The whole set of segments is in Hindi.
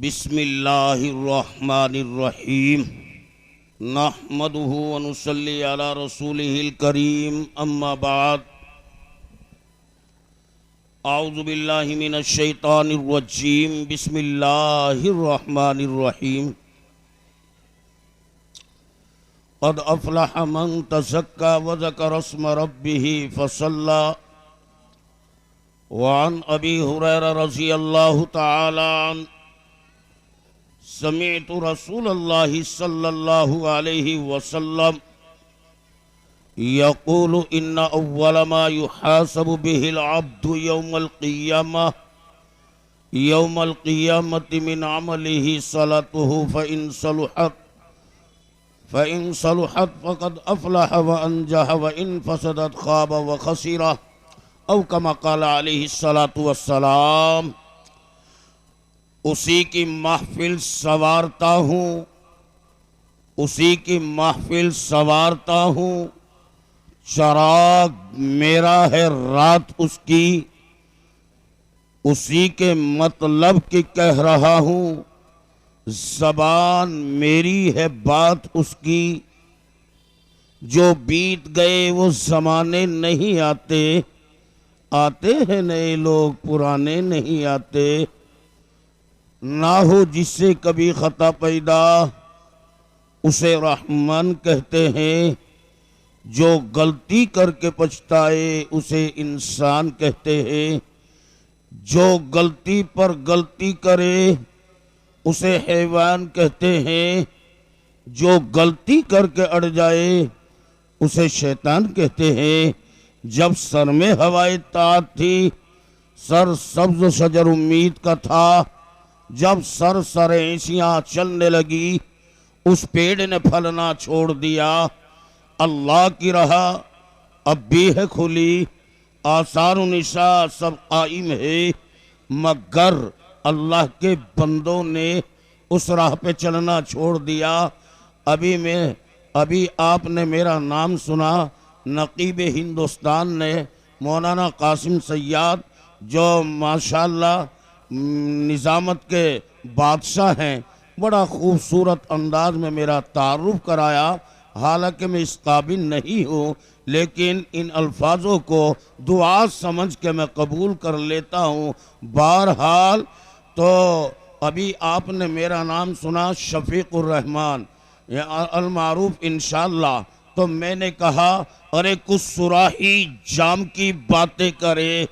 बिस्मिल्लाहिर्रहमानिर्रहीम नहमदुहु व नुसल्ली अला रसूलिहिल करीम अम्मा बाद आऊज़ु बिल्लाहि मिनश शैतानिर रजीम बिस्मिल्लाहिर्रहमानिर्रहीम क़द अफ़लह मन तज़क्का व ज़करा अस्म रब्बिही फ़सल्ला वअन अबी हुरैरा रज़ियल्लाहु तआला अन्हु समिअतु रसूलल्लाहि सल्लल्लाहु अलैहि वसल्लम यक़ूलु इन्ना अव्वल मा युहासबु बिहिल अब्दु यौमल क़ियामति मिन अमलिही सलातुहु फ़इन सलुहत फ़क़द अफ़लह व अंजह व इन फ़सदत ख़ाब व ख़सिरा औ कमा क़ाल अलैहि सलातु वस्सलाम। उसी की महफिल संवारता हूँ, उसी की महफिल संवारता हूँ, चराग मेरा है रात उसकी, उसी के मतलब की कह रहा हूँ, ज़बान मेरी है बात उसकी। जो बीत गए वो ज़माने नहीं आते, आते हैं नए लोग पुराने नहीं आते। ना हो जिससे कभी ख़ता पैदा उसे रहमान कहते हैं, जो गलती करके पछताए उसे इंसान कहते हैं, जो गलती पर गलती करे उसे हैवान कहते हैं, जो गलती करके अड़ जाए उसे शैतान कहते हैं। जब सर में हवाए तात थी, सर सब्ज़ शजर उम्मीद का था, जब सर सर ऐसियाँ चलने लगी, उस पेड़ ने फलना छोड़ दिया। अल्लाह की राह अब भी है खुली, आसार निशा सब कायम है, मगर अल्लाह के बंदों ने उस राह पे चलना छोड़ दिया। अभी आपने मेरा नाम सुना, नकीब हिंदुस्तान ने मौलाना कासिम सैयद, जो माशाअल्लाह निज़ामत के बादशाह हैं, बड़ा खूबसूरत अंदाज में मेरा तारुफ कराया। हालांकि मैं इस काबिल नहीं हूँ, लेकिन इन अल्फाजों को दुआ समझ के मैं कबूल कर लेता हूँ। बहरहाल तो अभी आपने मेरा नाम सुना शफीकुर रहमान अल मारूफ इंशाअल्लाह। तो मैंने कहा अरे कुछ सुराही जाम की बातें करे,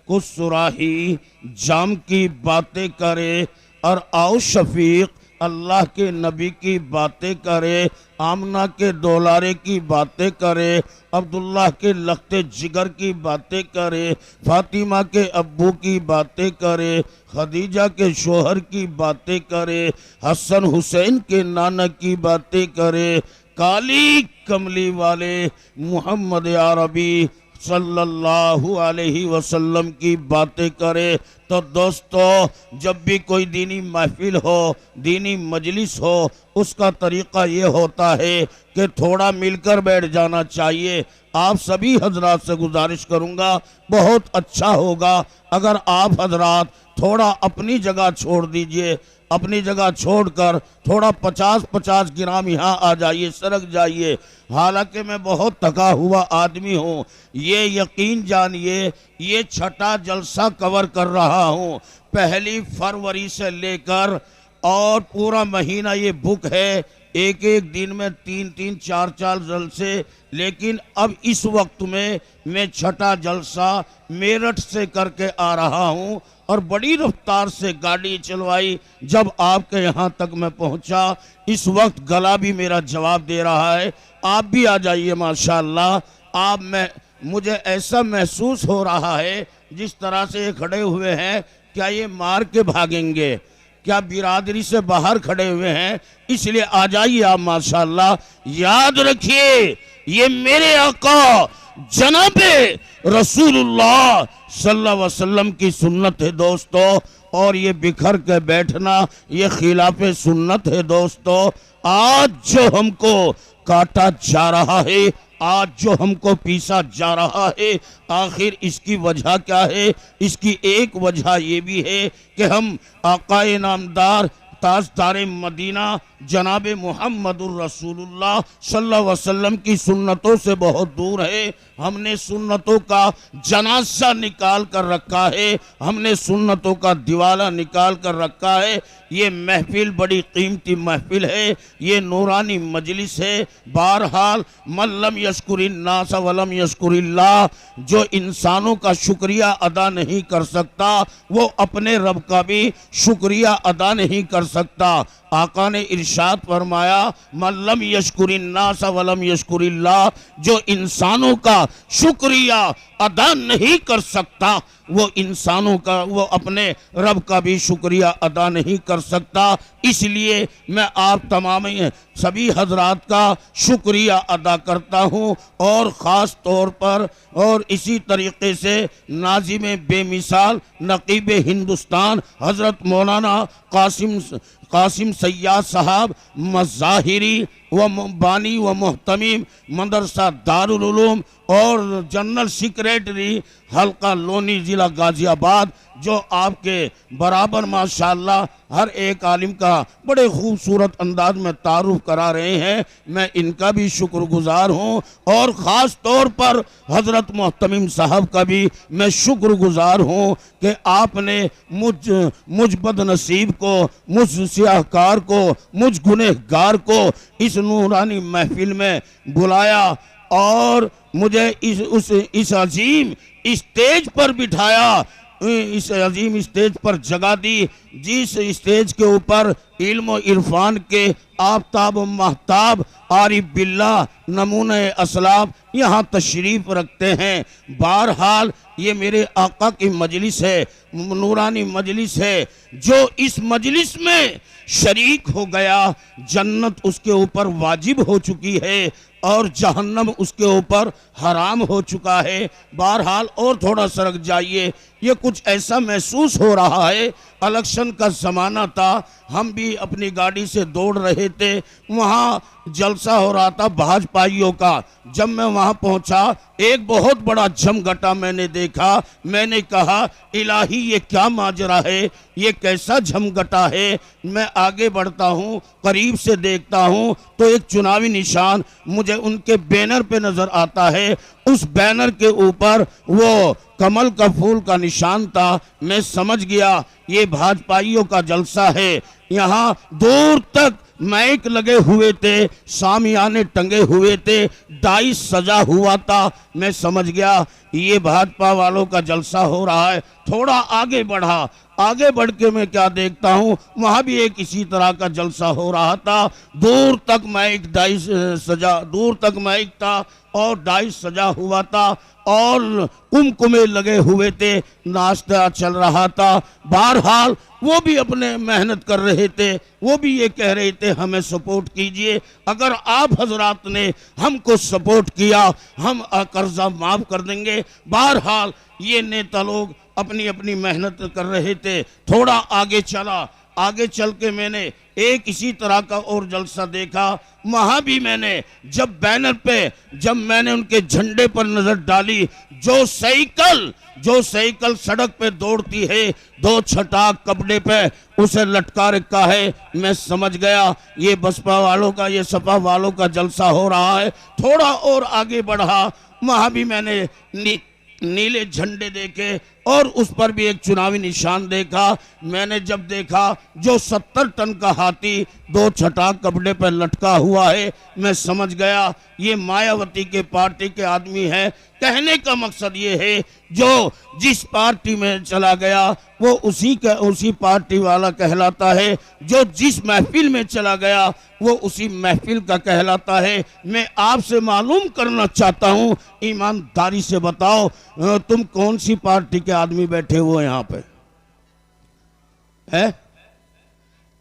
कुछ सुराही जाम की बातें करे, और आओ शफीक अल्लाह के नबी की बातें करे, आमना के दोलारे की बातें करे, अब्दुल्लाह के लख्ते जिगर की बातें करे, फातिमा के अब्बू की बातें करे, खदीजा के शोहर की बातें करे, हसन हुसैन के नाना की बातें करे, काली कमली वाले मोहम्मद अरबी सल्लल्लाहु अलैहि वसल्लम की बातें करे। तो दोस्तों, जब भी कोई दीनी महफिल हो, दीनी मजलिस हो, उसका तरीक़ा ये होता है कि थोड़ा मिलकर बैठ जाना चाहिए। आप सभी हजरात से गुजारिश करूँगा, बहुत अच्छा होगा अगर आप हजरात थोड़ा अपनी जगह छोड़ दीजिए, अपनी जगह छोड़कर थोड़ा 50-50 ग्राम यहाँ आ जाइए, सरक जाइए। हालांकि मैं बहुत थका हुआ आदमी हूँ, ये यकीन जानिए, ये छठा जलसा कवर कर रहा हूँ। 1 फरवरी से लेकर और पूरा महीना ये बुक है, एक एक दिन में 3-3 4-4 जलसे। लेकिन अब इस वक्त में मैं छठा जलसा मेरठ से करके आ रहा हूँ, और बड़ी रफ्तार से गाड़ी चलवाई। जब आपके यहाँ तक मैं पहुँचा, इस वक्त गला भी मेरा जवाब दे रहा है। आप भी आ जाइए माशाअल्लाह। मुझे ऐसा महसूस हो रहा है जिस तरह से ये खड़े हुए हैं, क्या ये मार के भागेंगे, क्या बिरादरी से बाहर खड़े हुए हैं, इसलिए आ जाइए आप माशाअल्लाह। याद रखिए, ये मेरे आका जनाबे रसूलुल्लाह सल्लल्लाहु अलैहि वसल्लम की सुन्नत है दोस्तों, और ये बिखर के बैठना ये खिलाफे सुन्नत है दोस्तों। आज जो हमको काटा जा रहा है, आज जो हमको पीसा जा रहा है, आखिर इसकी वजह क्या है? इसकी एक वजह ये भी है कि हम आकाए नामदार ताजदार मदीना जनाब मुहम्मदुर रसूलुल्लाह सल्लल्लाहु अलैहि वसल्लम की सुन्नतों से बहुत दूर है। हमने सुन्नतों का जनाजा निकाल कर रखा है, हमने सुन्नतों का दिवाला निकाल कर रखा है। ये महफिल बड़ी कीमती महफिल है, ये नूरानी मजलिस है। बहरहाल मल्लम यशकुरिन्नास वलम यशकुरिल्लाह, जो इंसानों का शुक्रिया अदा नहीं कर सकता वो अपने रब का भी शुक्रिया अदा नहीं कर सकता। आका ने इरशाद फरमाया, मल्लम यशकुरिन्नास वलम यशकुरिल्लाह, जो इंसानों का शुक्रिया अदा नहीं कर सकता वो इंसानों का, वो अपने रब का भी शुक्रिया अदा नहीं कर सकता। इसलिए मैं आप तमाम सभी हजरात का शुक्रिया अदा करता हूँ, और ख़ास तौर पर और इसी तरीके से नाज़िम बेमिसाल नकीब हिंदुस्तान हज़रत मौलाना कासिम सैयाद साहब मज़ाहिरी व बानी व मोहतमीम मदरसा दारुल उलूम और जनरल सेक्रेटरी हल्का लोनी ज़िला गाज़ियाबाद, जो आपके बराबर माशाअल्लाह हर एक आलिम का बड़े खूबसूरत अंदाज में तारुफ करा रहे हैं। मैं इनका भी शुक्रगुजार हूँ, और ख़ास तौर पर हज़रत मोहतमीम साहब का भी मैं शुक्रगुजार हूँ कि आपने मुझ बदनसीब को, मुझ सियाहकार को, मुझ गुनहगार को इस नूरानी महफिल में बुलाया और मुझे इस अजीम स्टेज पर बिठाया, इस अजीम स्टेज पर जगह दी, जिस स्टेज के ऊपर इल्म इरफान के आफ्ताब महताब आरिफ बिल्ला नमूने असलाब यहाँ तशरीफ़ रखते हैं। बहरहाल ये मेरे आका की मजलिस है, नूरानी मजलिस है। जो इस मजलिस में शरीक हो गया, जन्नत उसके ऊपर वाजिब हो चुकी है और जहन्नम उसके ऊपर हराम हो चुका है। बहरहाल और थोड़ा सरक जाइए, ये कुछ ऐसा महसूस हो रहा है, इलेक्शन का ज़माना था, हम भी अपनी गाड़ी से दौड़ रहे थे, वहाँ जलसा हो रहा था भाजपाइयों का। जब मैं वहाँ पहुँचा एक बहुत बड़ा जमघटा मैंने देखा। मैंने कहा इलाही ये क्या माजरा है, ये कैसा जमघटा है। मैं आगे बढ़ता हूँ, करीब से देखता हूँ तो एक चुनावी निशान मुझे उनके बैनर पे नज़र आता है। उस बैनर के ऊपर वो कमल का फूल का निशान था। मैं समझ गया ये भाजपाइयों का जलसा है। यहाँ दूर तक माइक लगे हुए थे, सामियाने टंगे हुए थे, डाइस सजा हुआ था। मैं समझ गया ये भाजपा वालों का जलसा हो रहा है। थोड़ा आगे बढ़ा, आगे बढ़ के मैं क्या देखता हूँ, वहाँ भी एक इसी तरह का जलसा हो रहा था। दूर तक माइक डाइस सजा, दूर तक माइक था और डाइस सजा हुआ था और कुमकुमे लगे हुए थे, नाश्ता चल रहा था। बहरहाल वो भी अपने मेहनत कर रहे थे, वो भी ये कह रहे थे हमें सपोर्ट कीजिए। अगर आप हजरात ने हमको सपोर्ट किया हम कर्जा माफ़ कर देंगे। बहरहाल ये नेता लोग अपनी अपनी मेहनत कर रहे थे। थोड़ा आगे चला, आगे चल के मैंने एक इसी तरह का और जलसा देखा। वहाँ भी मैंने जब बैनर पे, जब मैंने उनके झंडे पर नज़र डाली, जो साइकिल सड़क पे दौड़ती है, दो छटाक कपड़े पे उसे लटका रखा है, मैं समझ गया ये बसपा वालों का, ये सपा वालों का जलसा हो रहा है। थोड़ा और आगे बढ़ा, वहाँ भी मैंने नीले झंडे देखे और उस पर भी एक चुनावी निशान देखा। मैंने जब देखा जो 70 टन का हाथी दो छटाक कपड़े पर लटका हुआ है, मैं समझ गया ये मायावती के पार्टी के आदमी है। कहने का मकसद ये है जो जिस पार्टी में चला गया वो उसी पार्टी वाला कहलाता है, जो जिस महफिल में चला गया वो उसी महफिल का कहलाता है। मैं आपसे मालूम करना चाहता हूँ, ईमानदारी से बताओ तुम कौन सी पार्टी के आदमी बैठे हुए यहाँ पे है?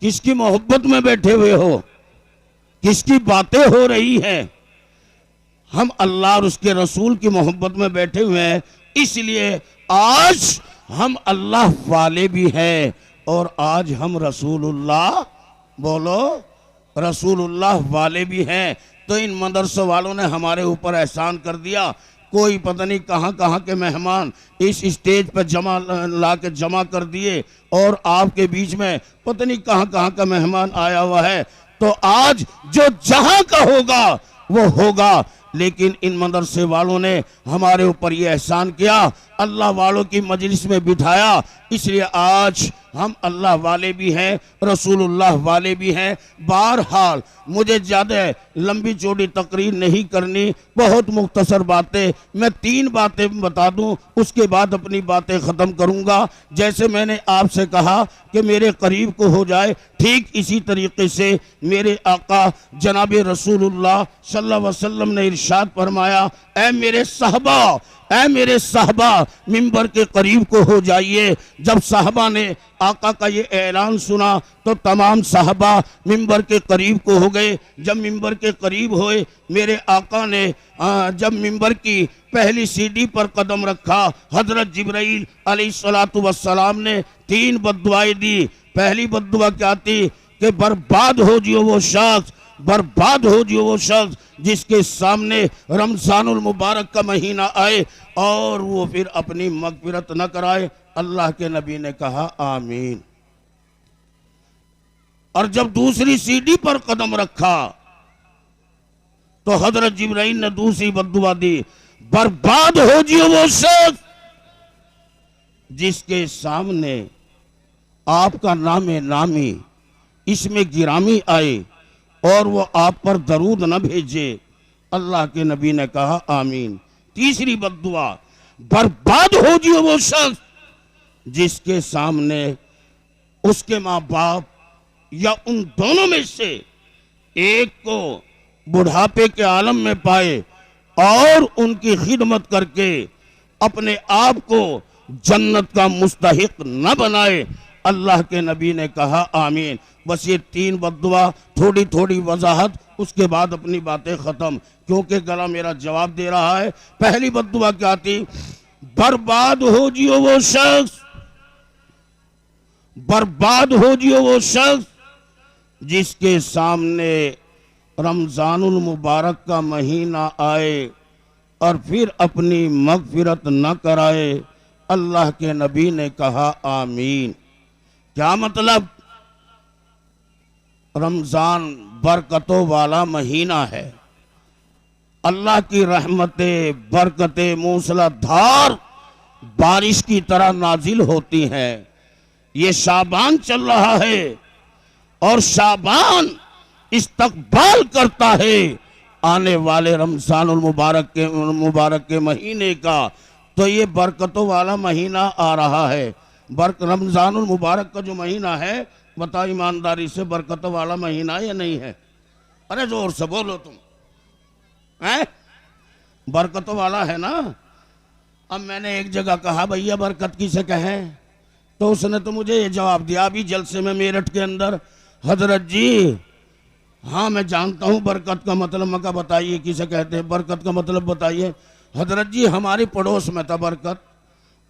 किसकी मोहब्बत में बैठे हुए हो? किसकी बातें हो रही हैं? हम अल्लाह और उसके रसूल की मोहब्बत में बैठे हुए हैं, इसलिए आज हम अल्लाह वाले भी हैं और आज हम रसूलुल्लाह बोलो रसूलुल्लाह वाले भी हैं। तो इन मदरसों वालों ने हमारे ऊपर एहसान कर दिया। कोई पता नहीं कहाँ कहाँ के मेहमान इस स्टेज पर ला के जमा कर दिए और आपके बीच में पता नहीं कहाँ कहाँ का मेहमान आया हुआ है। तो आज जो जहां का होगा वो होगा, लेकिन इन मदरसे वालों ने हमारे ऊपर ये एहसान किया, अल्लाह वालों की मजलिस में बिठाया। इसलिए आज हम अल्लाह वाले भी हैं, रसूलुल्लाह वाले भी हैं। बहरहाल मुझे ज़्यादा लंबी चौड़ी तकरीर नहीं करनी, बहुत मुख्तसर बातें, मैं 3 बातें बता दूं, उसके बाद अपनी बातें ख़त्म करूंगा। जैसे मैंने आपसे कहा कि मेरे करीब को हो जाए, ठीक इसी तरीके से मेरे आका जनाब रसूलुल्लाह सल्लल्लाहु अलैहि वसल्लम ने इरशाद फरमाया, ऐ मेरे साहबा मिंबर के करीब को हो जाइए। जब साहबा ने आका का ये ऐलान सुना तो तमाम साहबा मिंबर के करीब को हो गए। जब मिंबर के करीब हुए, मेरे आका ने जब मिंबर की पहली सीढ़ी पर कदम रखा, हजरत जिब्राइल अलैहिस्सलातु वस्सलाम ने 3 बद्दुआएं दी। पहली बद्दुआ क्या थी कि बर्बाद हो जियो वो शख्स, बर्बाद हो जियो वो शख्स जिसके सामने रमजानुल मुबारक का महीना आए और वो फिर अपनी मगफिरत न कराए। अल्लाह के नबी ने कहा आमीन। और जब दूसरी सीढ़ी पर कदम रखा तो हजरत जिब्राइल ने दूसरी बद्दुआ दी, बर्बाद हो जियो वो शख्स जिसके सामने आपका नामे नामी इसमें गिरामी आए और वो आप पर दरूद न भेजे। अल्लाह के नबी ने कहा आमीन। तीसरी बद्दुआ, बर्बाद हो जियो वो शख्स जिसके सामने उसके माँ बाप या उन दोनों में से एक को बुढ़ापे के आलम में पाए और उनकी खिदमत करके अपने आप को जन्नत का मुस्तहिक न बनाए। अल्लाह के नबी ने कहा आमीन। बस ये 3 बद्दुआ, थोड़ी थोड़ी वजाहत, उसके बाद अपनी बातें ख़त्म, क्योंकि गला मेरा जवाब दे रहा है। पहली बद्दुआ क्या थी? बर्बाद हो जियो वो शख्स, बर्बाद हो जियो वो शख्स जिसके सामने रमजानुल मुबारक का महीना आए और फिर अपनी मगफिरत न कराए। अल्लाह के नबी ने कहा आमीन। क्या मतलब? रमजान बरकतों वाला महीना है, अल्लाह की रहमतें बरकतें मूसलाधार बारिश की तरह नाजिल होती हैं। ये शाबान चल रहा है और शाबान इस्तकबाल करता है आने वाले रमजानुल मुबारक के महीने का। तो ये बरकतों वाला महीना आ रहा है। रमजानुल मुबारक का जो महीना है, बताओ ईमानदारी से, बरकतों वाला महीना या नहीं है? अरे जोर से बोलो तुम, हैं? बरकतों वाला है ना। अब मैंने एक जगह कहा भैया बरकत किसे कहें, तो उसने तो मुझे ये जवाब दिया अभी जलसे में मेरठ के अंदर, हजरत जी हाँ मैं जानता हूँ बरकत का मतलब। मका बताइए किसे कहते हैं, बरकत का मतलब बताइए। हजरत जी हमारे पड़ोस में था बरकत,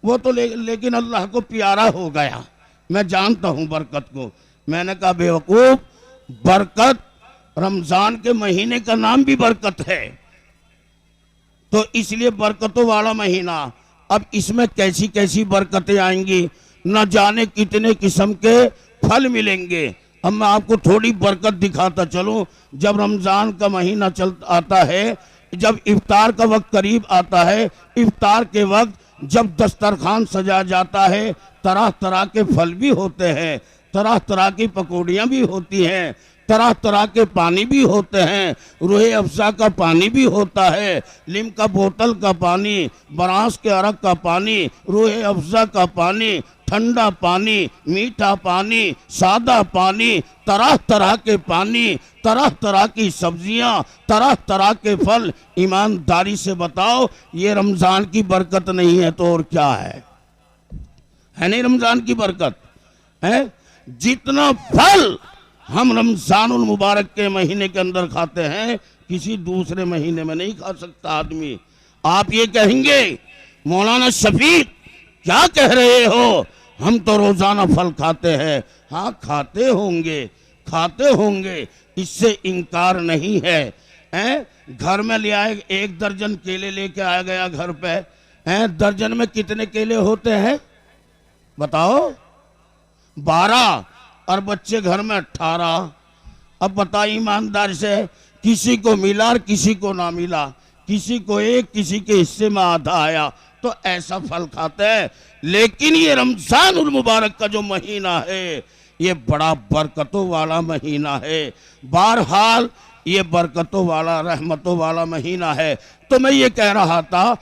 वो तो लेकिन अल्लाह को प्यारा हो गया, मैं जानता हूँ बरकत को। मैंने कहा बेवकूफ, बरकत रमजान के महीने का नाम भी बरकत है, तो इसलिए बरकतों वाला महीना। अब इसमें कैसी कैसी बरकतें आएंगी, न जाने कितने किस्म के फल मिलेंगे। अब मैं आपको थोड़ी बरकत दिखाता चलूं। जब रमजान का महीना आता है, जब इफ्तार का वक्त करीब आता है, इफ्तार के वक्त जब दस्तरखान सजा जाता है, तरह तरह के फल भी होते हैं, तरह तरह की पकौड़ियाँ भी होती हैं, तरह तरह के पानी भी होते हैं। रूहे अफ़ज़ा का पानी भी होता है, लिमका बोतल का पानी, बरास के अरक का पानी, रूहे अफ़ज़ा का पानी, ठंडा पानी, मीठा पानी, सादा पानी, तरह तरह के पानी, तरह तरह की सब्जियां, तरह तरह के फल। ईमानदारी से बताओ, ये रमज़ान की बरकत नहीं है तो और क्या है? नहीं रमज़ान की बरकत है। जितना फल हम रमज़ानुल मुबारक के महीने के अंदर खाते हैं, किसी दूसरे महीने में नहीं खा सकता आदमी। आप ये कहेंगे मौलाना शफीक क्या कह रहे हो, हम तो रोजाना फल खाते हैं। हाँ खाते होंगे, खाते होंगे, इससे इनकार नहीं है। घर में ले आए, 1 दर्जन केले लेके आ गया घर पे। दर्जन में कितने केले होते हैं बताओ? 12, और बच्चे घर में 18। अब बता ईमानदार से, किसी को मिला और किसी को ना मिला, किसी को एक, किसी के हिस्से में आधा आया, तो ऐसा फल खाते हैं। लेकिन ये रमजान उल मुबारक का जो महीना है, ये बड़ा बरकतों वाला महीना है। बहरहाल ये बरकतों वाला, रहमतों वाला महीना है। तो मैं ये कह रहा था,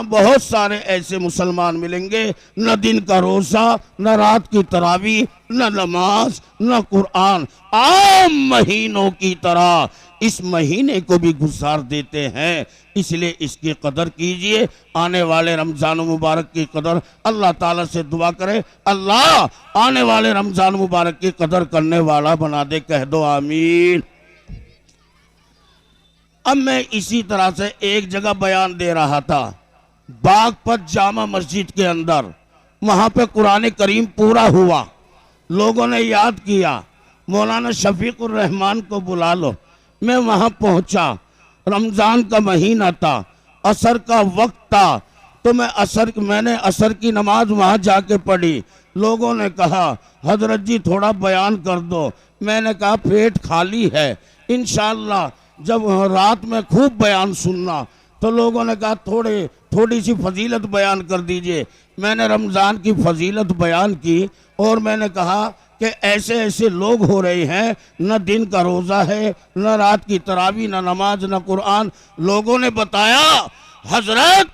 बहुत सारे ऐसे मुसलमान मिलेंगे, न दिन का रोज़ा, न रात की तरावी, न नमाज, न कुरान, आम महीनों की तरह इस महीने को भी गुजार देते हैं। इसलिए इसकी कदर कीजिए। आने वाले रमज़ान मुबारक की कदर अल्लाह ताला से दुआ करें, अल्लाह आने वाले रमज़ान मुबारक की कदर करने वाला बना दे। कह दो आमीन। अब मैं इसी तरह से एक जगह बयान दे रहा था, बागपत जामा मस्जिद के अंदर, वहां पे कुरान करीम पूरा हुआ। लोगों ने याद किया, मौलाना शफीकुर रहमान को बुला लो। मैं वहां पहुंचा, रमजान का महीना था, असर का वक्त था, तो मैंने असर की नमाज वहां जाके पढ़ी। लोगों ने कहा हजरत जी थोड़ा बयान कर दो। मैंने कहा पेट खाली है, इंशाअल्लाह जब रात में खूब बयान सुनना। तो लोगों ने कहा थोड़ी सी फजीलत बयान कर दीजिए। मैंने रमज़ान की फजीलत बयान की और मैंने कहा कि ऐसे ऐसे लोग हो रहे हैं, न दिन का रोज़ा है, न रात की तरावी, न नमाज, न कुरान। लोगों ने बताया हजरत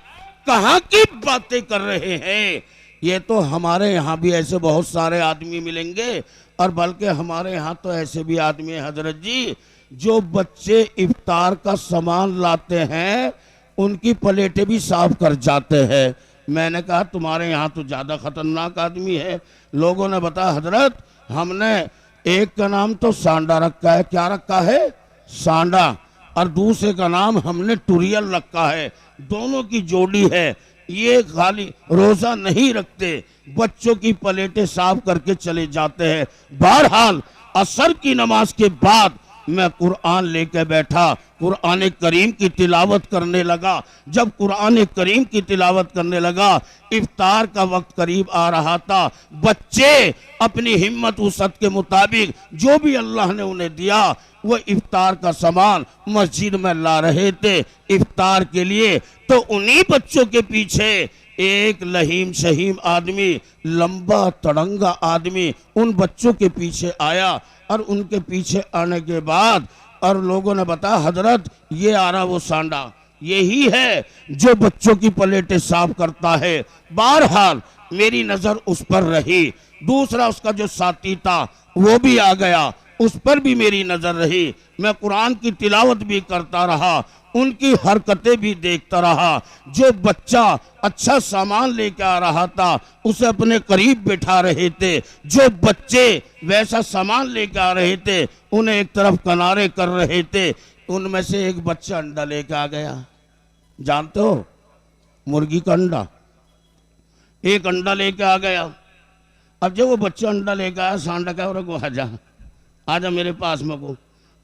कहाँ की बातें कर रहे हैं, ये तो हमारे यहाँ भी ऐसे बहुत सारे आदमी मिलेंगे। और बल्कि हमारे यहाँ तो ऐसे भी आदमी हैं हजरत जी, जो बच्चे इफ्तार का सामान लाते हैं उनकी प्लेटें भी साफ कर जाते हैं। मैंने कहा तुम्हारे यहाँ तो ज़्यादा खतरनाक आदमी है। लोगों ने बताया हजरत हमने एक का नाम तो सांडा रखा है। क्या रखा है? सांडा। और दूसरे का नाम हमने टुरियल रखा है, दोनों की जोड़ी है। ये खाली रोज़ा नहीं रखते, बच्चों की प्लेटें साफ करके चले जाते हैं। बहरहाल असर की नमाज के बाद मैं कुरान लेके बैठा, कुरान करीम की तिलावत करने लगा। जब कुरान करीम की तिलावत करने लगा, इफ्तार का वक्त करीब आ रहा था। बच्चे अपनी हिम्मत वसअत के मुताबिक जो भी अल्लाह ने उन्हें दिया वो इफ्तार का सामान मस्जिद में ला रहे थे इफ्तार के लिए। तो उन्हीं बच्चों के पीछे एक लहीम शहीम आदमी, लंबा तड़ंगा आदमी उन बच्चों के पीछे आया। और उनके पीछे आने के बाद और लोगों ने बताया हजरत ये आ रहा वो सांडा, यही है जो बच्चों की प्लेटें साफ करता है। बहरहाल मेरी नजर उस पर रही। दूसरा उसका जो साथी था वो भी आ गया, उस पर भी मेरी नजर रही। मैं कुरान की तिलावत भी करता रहा, उनकी हरकतें भी देखता रहा। जो बच्चा अच्छा सामान लेकर आ रहा था उसे अपने करीब बिठा रहे थे, जो बच्चे वैसा सामान लेकर आ रहे थे उन्हें एक तरफ किनारे कर रहे थे। उनमें से एक बच्चा अंडा लेकर आ गया। जानते हो मुर्गी का अंडा, एक अंडा लेके आ गया। अब जब वो बच्चा अंडा लेके आया, सांडा कह रहा आजा मेरे पास में को।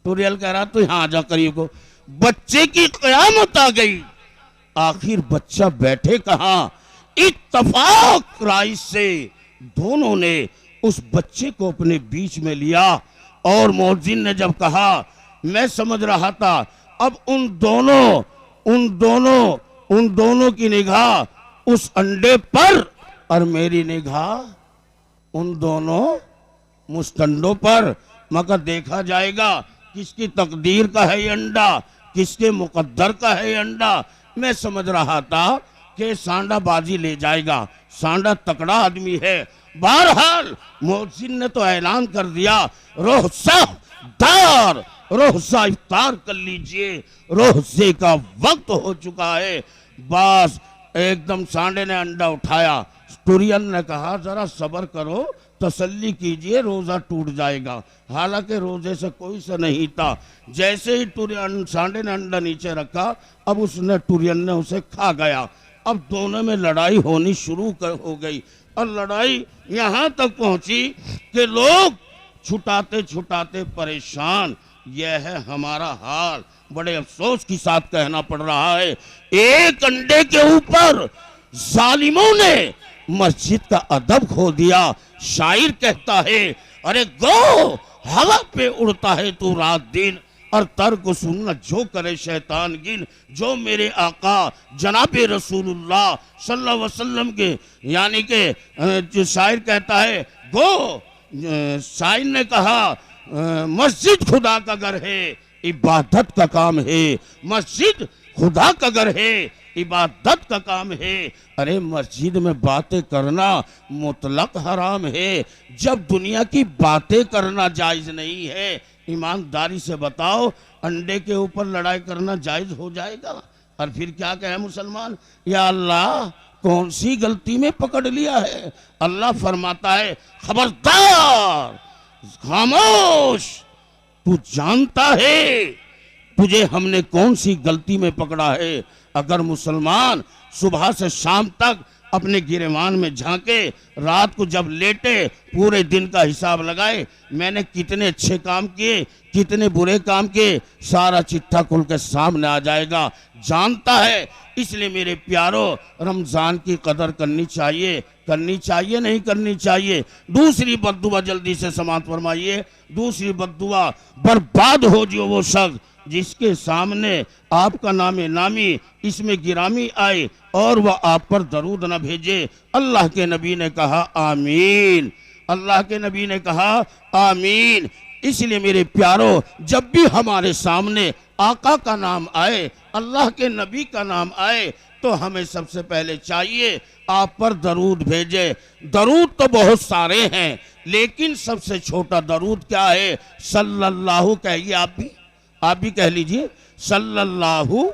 टुरियल कह रहा तो यहाँ आजा करीब को। बच्चे की कयामत आ गई। आखिर बच्चा बैठे कहाँ, इत्तफाक राय से दोनों ने उस बच्चे को अपने बीच में लिया। और मौजिन ने जब कहा, मैं समझ रहा था अब उन दोनों की निगाह उस अंडे पर और मेरी निगाह उन दोनों मुस्तंडों पर। मगर देखा जाएगा किसकी तकदीर का है ये अंडा, किसके मुकद्दर का है ये अंडा। मैं समझ रहा था कि सांडा बाजी ले जाएगा, सांडा तकड़ा आदमी है। बहरहाल मोहसिन ने तो ऐलान कर दिया, रोहसा इफ्तार कर लीजिए, रोहसे का वक्त हो चुका है। बस एकदम सांडे ने अंडा उठाया। टुरियन ने कहा जरा सब्र करो, तसल्ली कीजिए, रोजा टूट जाएगा। हालांकि रोजे से कोई से नहीं था। जैसे ही सांडे ने अंडा नीचे रखा, अब उसने टुरियन ने उसे खा गया। अब दोनों में लड़ाई होनी शुरू हो गई और लड़ाई यहाँ तक पहुंची कि लोग छुटाते छुटाते परेशान। यह है हमारा हाल। बड़े अफसोस के साथ कहना पड़ रहा है, एक अंडे के ऊपर जालिमों ने मस्जिद का अदब खो दिया। शायर कहता है, अरे गो हवा पे उड़ता है तू रात दिन, और तर्क सुनना जो करे शैतान गिन। जो मेरे आका जनाबे रसूलुल्लाह सल्लल्लाहु अलैहि वसल्लम के यानी के जो शायर कहता है, गो शायर ने कहा मस्जिद खुदा का घर है, इबादत का काम है। मस्जिद खुदा का घर है, इबादत का काम है। अरे मस्जिद में बातें करना मुतलक हराम है। जब दुनिया की बातें करना जायज नहीं है, ईमानदारी से बताओ अंडे के ऊपर लड़ाई करना जायज हो जाएगा? और फिर क्या कहे मुसलमान, या अल्लाह कौन सी गलती में पकड़ लिया है? अल्लाह फरमाता है, खबरदार, खामोश, तू जानता है तुझे हमने कौन सी गलती में पकड़ा है। अगर मुसलमान सुबह से शाम तक अपने गिरेवान में झांके, रात को जब लेटे पूरे दिन का हिसाब लगाए, मैंने कितने अच्छे काम किए, कितने बुरे काम किए, सारा चिट्ठा खुल के सामने आ जाएगा। जानता है। इसलिए मेरे प्यारों, रमज़ान की कदर करनी चाहिए। करनी चाहिए नहीं करनी चाहिए। दूसरी बद्दुआ जल्दी से समाप्त फरमाइए। दूसरी बद्दुआ, बर्बाद हो जो वो शख्स जिसके सामने आपका नामे नामी इसमें गिरामी आए और वह आप पर दरूद न भेजे। अल्लाह के नबी ने कहा आमीन। अल्लाह के नबी ने कहा आमीन। इसलिए मेरे प्यारों, जब भी हमारे सामने आका का नाम आए, अल्लाह के नबी का नाम आए, तो हमें सबसे पहले चाहिए आप पर दरूद भेजे। दरूद तो बहुत सारे हैं, लेकिन सबसे छोटा दरूद क्या है? सल्लल्लाहु कहिए। आप भी कह लीजिए, सल्लल्लाहु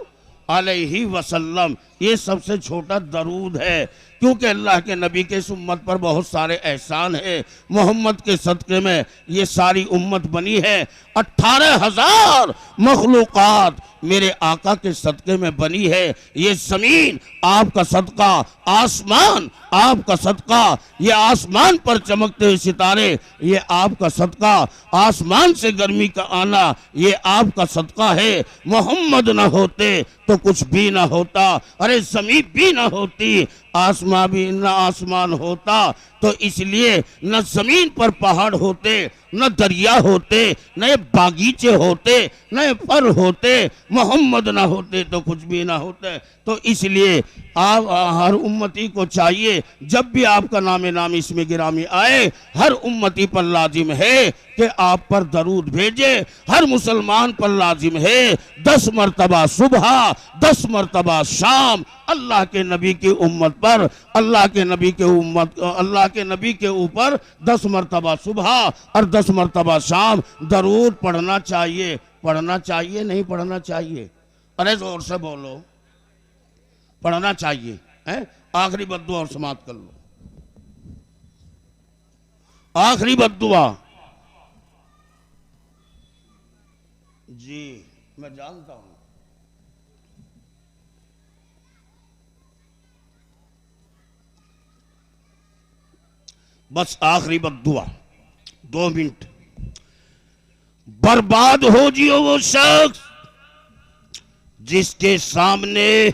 अलैहि वसल्लम। ये सबसे छोटा दरूद है, क्योंकि अल्लाह के नबी के इस उम्मत पर बहुत सारे एहसान है। मोहम्मद के सदक़े में ये सारी उम्मत बनी है। 18,000 मखलूक़ात मेरे आका के सदक़े में बनी है। ये ज़मीन आपका सदका, आसमान आपका सदका, ये आसमान पर चमकते हुए सितारे ये आपका सदका, आसमान से गर्मी का आना ये आपका सदका है। मोहम्मद न होते तो कुछ भी ना होता। अरे ज़मीन भी ना होती, आसमां भी न आसमान होता। तो इसलिए न ज़मीन पर पहाड़ होते, न दरिया होते, न बागीचे होते, न फल होते। मोहम्मद ना होते तो कुछ भी ना होते। तो इसलिए आप हर उम्मती को चाहिए, जब भी आपका नामे नाम इसमें गिरामी आए, हर उम्मती पर लाजिम है कि आप पर दरूद भेजे। हर मुसलमान पर लाजिम है 10 मरतबा सुबह, 10 मरतबा शाम अल्लाह के नबी की उम्मत पर, अल्लाह के नबी के ऊपर 10 मरतबा सुबह और 10 मरतबा शाम दरूद पढ़ना चाहिए। पढ़ना चाहिए नहीं पढ़ना चाहिए? अरे जोर से बोलो, पढ़ना चाहिए। हैं? आखिरी बद्दुआ और समाप्त कर लो। आखिरी बद्दुआ। जी मैं जानता हूं। बस आखिरी बद्दुआ, 2 मिनट। बर्बाद हो जियो वो शख्स जिसके सामने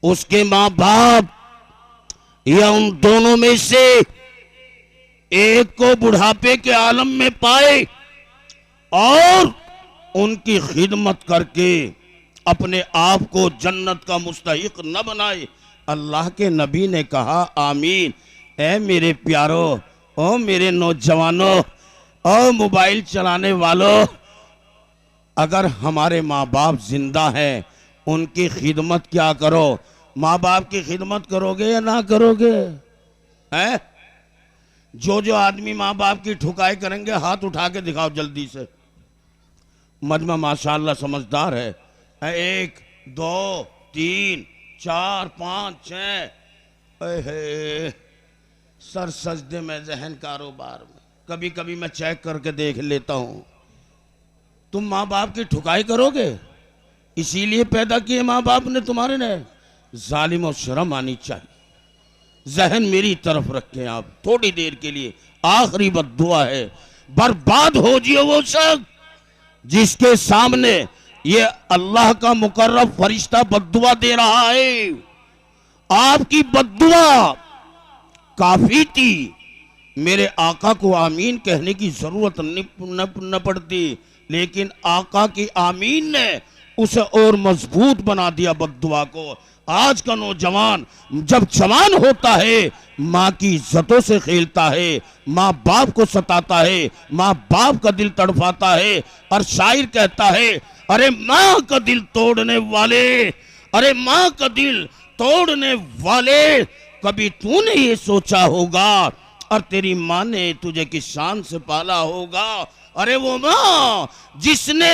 उसके मां बाप या उन दोनों में से एक को बुढ़ापे के आलम में पाए और उनकी खिदमत करके अपने आप को जन्नत का मुस्तहिक न बनाए। अल्लाह के नबी ने कहा आमीन। ऐ मेरे प्यारों, ओ मेरे नौजवानों, ओ मोबाइल चलाने वालों, अगर हमारे माँ बाप जिंदा हैं उनकी खिदमत क्या करो। माँ बाप की खिदमत करोगे या ना करोगे? हैं? जो आदमी माँ बाप की ठुकाई करेंगे हाथ उठा के दिखाओ जल्दी से। मजमा माशाल्लाह समझदार है। 1 2 3 4 5 6 सर सजदे में जहन कारोबार में। कभी कभी मैं चेक करके देख लेता हूं। तुम माँ बाप की ठुकाई करोगे? इसीलिए पैदा किए माँ बाप ने तुम्हारे ने। जालिम और शर्म आनी चाहिए। जहन मेरी तरफ रखें आप थोड़ी देर के लिए। आखिरी बद्दुआ है, बर्बाद हो जियो वो शख्स जिसके सामने ये अल्लाह का मुकर्रब फरिश्ता बद्दुआ दे रहा है। आपकी बद्दुआ काफी थी, मेरे आका को आमीन कहने की जरूरत न पड़ती, लेकिन आका की आमीन ने उसे और मजबूत बना दिया बद्दुआ को। आज का नौजवान जब जवान होता है माँ की इज्जतों से खेलता है, माँ बाप को सताता है, माँ बाप का दिल तड़पाता है। और शायर कहता है, अरे माँ का दिल तोड़ने वाले, अरे माँ का दिल तोड़ने वाले, कभी तूने ये सोचा होगा और तेरी माँ ने तुझे किस शान से पाला होगा। अरे वो माँ जिसने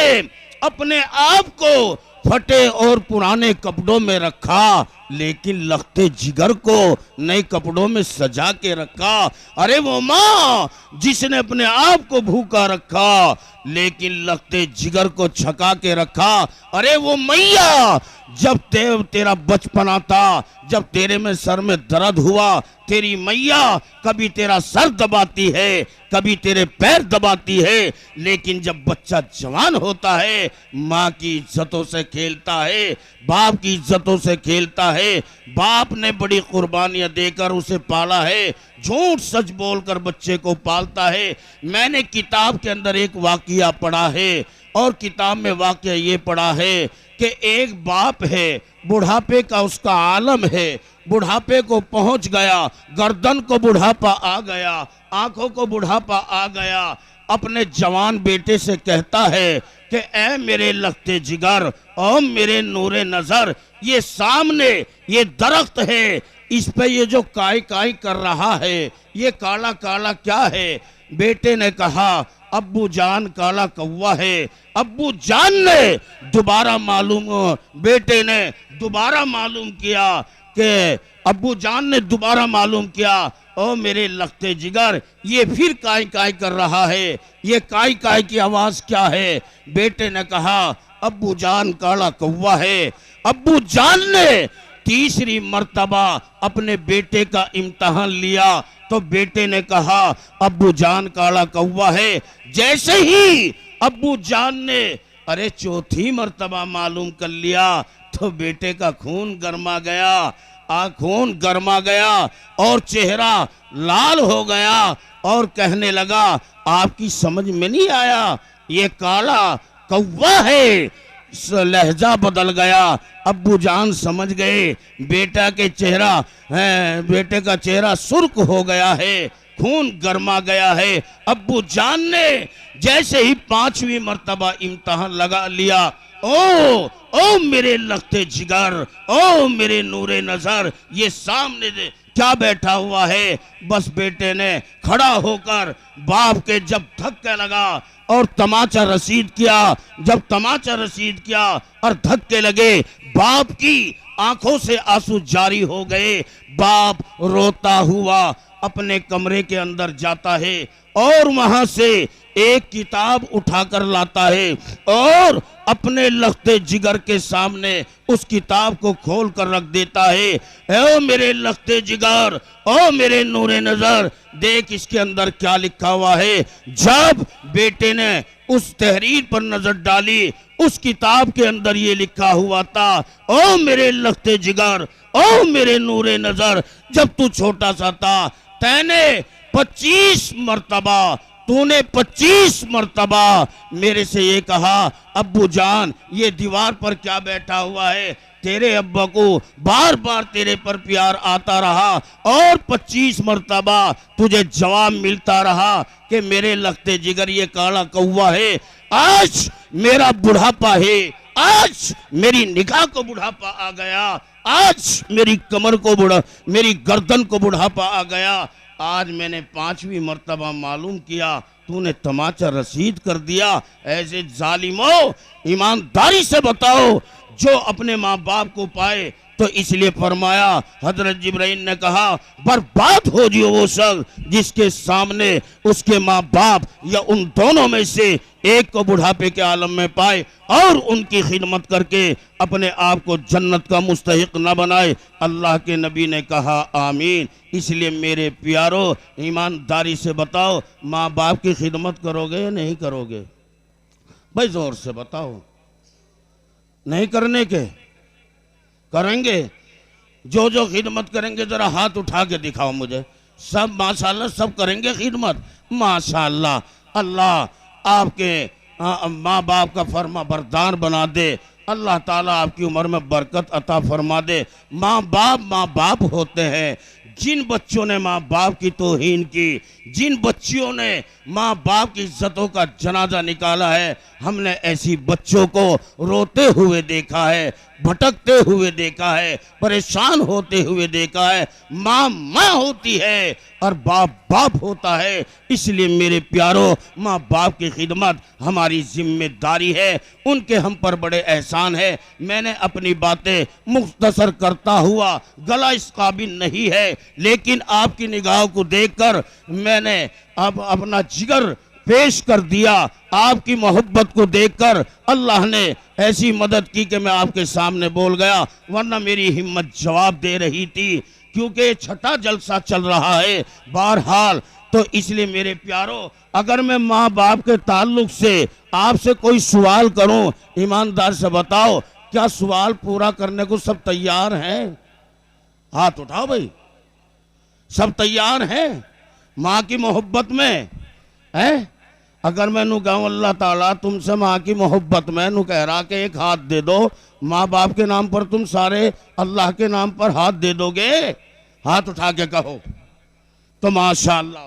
अपने आप को फटे और पुराने कपड़ों में रखा, लेकिन लखते जिगर को नए कपड़ों में सजा के रखा। अरे वो माँ जिसने अपने आप को भूखा रखा, लेकिन लखते जिगर को छका के रखा। अरे वो मैया जब तेरा बचपना था, जब तेरे में सर में दर्द हुआ, तेरी मैया कभी तेरा सर दबाती है, कभी तेरे पैर दबाती है, लेकिन जब बच्चा जवान होता है माँ की इज्जतों से खेलता है, बाप की इज्जतों से खेलता है। बाप ने बड़ी कुर्बानियां देकर उसे पाला है, झूठ सच बोलकर बच्चे को पालता है। मैंने किताब के अंदर एक वाकया पढ़ा है, और किताब में वाकया ये पढ़ा है कि एक बाप है, बुढ़ापे का उसका आलम है, बुढ़ापे को पहुंच गया, गर्दन को बुढ़ापा आ गया, आंखों को बुढ़ापा आ गया। अपने जवान बेटे से कहता है कि ऐ मेरे लखते जिगर, ओ मेरे नूरे नजर, ये सामने ये दरख्त है, इस पे ये जो काई काई कर रहा है, ये काला काला क्या है? बेटे ने कहा, अब्बू जान काला कौवा है। अब्बू जान ने दोबारा बेटे ने दोबारा मालूम किया कि अब्बू जान ने दोबारा मालूम किया, ओ मेरे लखते जिगर, ये फिर काई काई कर रहा है, ये काई काई की आवाज क्या है? बेटे ने कहा, अब्बू जान काला कौवा है। अब्बू जान ने तीसरी मर्तबा अपने बेटे का इम्तिहान लिया तो बेटे ने कहा, अब्बू जान काला कौवा है। जैसे ही अब्बू जान ने अरे चौथी मर्तबा मालूम कर लिया तो बेटे का खून गर्मा गया, खून गर्मा गया और चेहरा लाल हो गया और कहने लगा, आपकी समझ में नहीं आया, ये काला कौवा है। लहजा बदल गया, अब्बू जान समझ गए बेटे का चेहरा सुर्ख हो गया है, खून गर्मा गया है। अब्बू जान ने जैसे ही पांचवी मर्तबा इम्तिहान लगा लिया, ओ मेरे लखते जिगर, ओ मेरे नूरे नजर, ये सामने क्या बैठा हुआ है? बस बेटे ने खड़ा होकर बाप के जब धक्के लगा और तमाचा रसीद किया, जब तमाचा रसीद किया और धक्के लगे, बाप की आंखों से आंसू जारी हो गए। बाप रोता हुआ अपने कमरे के अंदर जाता है और वहां से एक किताब उठाकर लाता है और अपने लखते जिगर के सामने उस किताब को खोल कर रख देता है। ओ मेरे लखते जिगर, ओ मेरे नूरे नजर, देख इसके अंदर क्या लिखा हुआ है। जब बेटे ने उस तहरीर पर नजर डाली, उस किताब के अंदर ये लिखा हुआ था, ओ मेरे लखते जिगर, ओ मेरे नूरे नजर, जब तू छोटा सा था तूने 25 मर्तबा मेरे से ये कहा, अब्बू जान ये दीवार पर क्या बैठा हुआ है? तेरे अब्बा को बार बार तेरे पर प्यार आता रहा और 25 मर्तबा तुझे जवाब मिलता रहा कि मेरे लखते जिगर ये काला कौवा है। आज मेरा बुढ़ापा है, आज मेरी निगाह को बुढ़ापा आ गया, आज मेरी कमर को मेरी गर्दन को बुढ़ापा आ गया। आज मैंने 5वीं मर्तबा मालूम किया, तूने तमाचा रसीद कर दिया। ऐसे जालिमो, ईमानदारी से बताओ, जो अपने माँ बाप को पाए। तो इसलिए फरमाया, हजरत जिब्राइल ने कहा, बर्बाद हो जियो वो शख्स जिसके सामने उसके माँ बाप या उन दोनों में से एक को बुढ़ापे के आलम में पाए और उनकी खिदमत करके अपने आप को जन्नत का मुस्तहिक न बनाए। अल्लाह के नबी ने कहा आमीन। इसलिए मेरे प्यारो, ईमानदारी से बताओ, माँ बाप की खिदमत करोगे या नहीं करोगे? भाई जोर से बताओ। नहीं करने के? करेंगे? जो जो खिदमत करेंगे जरा हाथ उठा के दिखाओ मुझे। सब माशाल्लाह सब करेंगे खिदमत, माशाल्लाह। अल्लाह आपके माँ बाप का फर्मा बरदार बना दे। अल्लाह ताला आपकी उम्र में बरकत अता फरमा दे। माँ बाप होते हैं। जिन बच्चों ने माँ बाप की तौहीन की, जिन बच्चियों ने माँ बाप की इज्जतों का जनाजा निकाला है, हमने ऐसी बच्चों को रोते हुए देखा है, भटकते हुए देखा है, परेशान होते हुए देखा है। माँ माँ होती है और बाप बाप होता है। इसलिए मेरे प्यारो, माँ बाप की खिदमत हमारी जिम्मेदारी है। उनके हम पर बड़े एहसान है। मैंने अपनी बातें मुख्तसर करता हुआ, गला इस काबिल नहीं है, लेकिन आपकी निगाहों को देखकर मैंने अब अपना जिगर पेश कर दिया। आपकी मोहब्बत को देखकर अल्लाह ने ऐसी मदद की कि मैं आपके सामने बोल गया, वरना मेरी हिम्मत जवाब दे रही थी, क्योंकि छठा जलसा चल रहा है बहरहाल। तो इसलिए मेरे प्यारो, अगर मैं माँ बाप के ताल्लुक से आपसे कोई सवाल करूं, ईमानदार से बताओ, क्या सवाल पूरा करने को सब तैयार हैं? हाथ उठाओ भाई। सब तैयार हैं माँ की मोहब्बत में? है? अगर मैं नू कहूँ अल्लाह ताला तुमसे माँ की मोहब्बत में नू कह रहा कि एक हाथ दे दो, माँ बाप के नाम पर तुम सारे अल्लाह के नाम पर हाथ दे दोगे? हाथ उठा के कहो। तो माशाअल्लाह